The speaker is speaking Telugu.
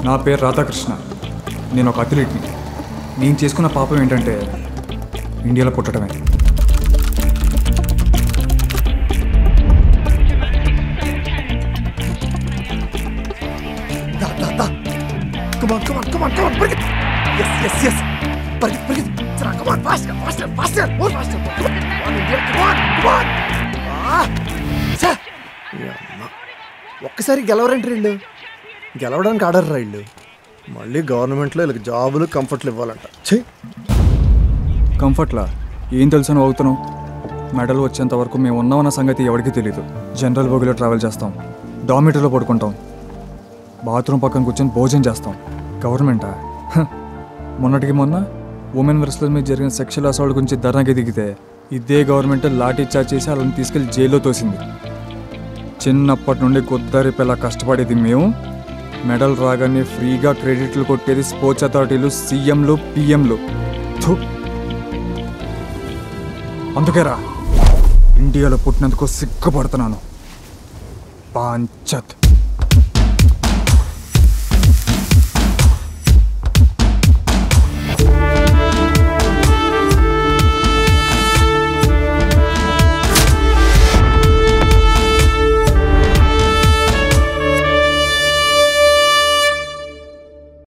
నా పేరు రాధాకృష్ణ. నేను ఒక అథ్లీట్ని. నేను చేసుకున్న పాపం ఏంటంటే ఇండియాలో పుట్టడమే. ఒక్కసారి గెలవరండి వీళ్ళు. గెలవడానికి ఆర్డర్ రా వీళ్ళు. మళ్ళీ గవర్నమెంట్లో వీళ్ళకి జాబులు కంఫర్ట్లు ఇవ్వాలంట. చెయ్యి కంఫర్ట్లా ఏం తెలుసని అవుతున్నావు? మెడల్ వచ్చేంత వరకు మేము ఉన్నామన్న సంగతి ఎవరికీ తెలియదు. జనరల్ బోగిలో ట్రావెల్ చేస్తాం, డామిటరీలో పడుకుంటాం, బాత్రూమ్ పక్కన కూర్చొని భోజనం చేస్తాం. గవర్నమెంటా? మొన్నటికి మొన్న ఉమెన్ వర్సెస్ మీద జరిగిన సెక్షువల్ అసాల్ట్ గురించి ధర్నాకి దిగితే ఇదే గవర్నమెంట్ లాఠీ చార్జ్ చేసి వాళ్ళని తీసుకెళ్లి జైల్లో తోసింది. చిన్నప్పటి నుండి కొద్దారి పిల్ల కష్టపడేది మేము. మెడల్ రాగానే ఫ్రీగా క్రెడిట్లు కొట్టేది స్పోర్ట్స్ అథారిటీలు, సీఎంలు, పిఎంలు. అందుకేరా ఇండియాలో పుట్టినందుకు సిగ్గుపడుతున్నాను. పాంచత్.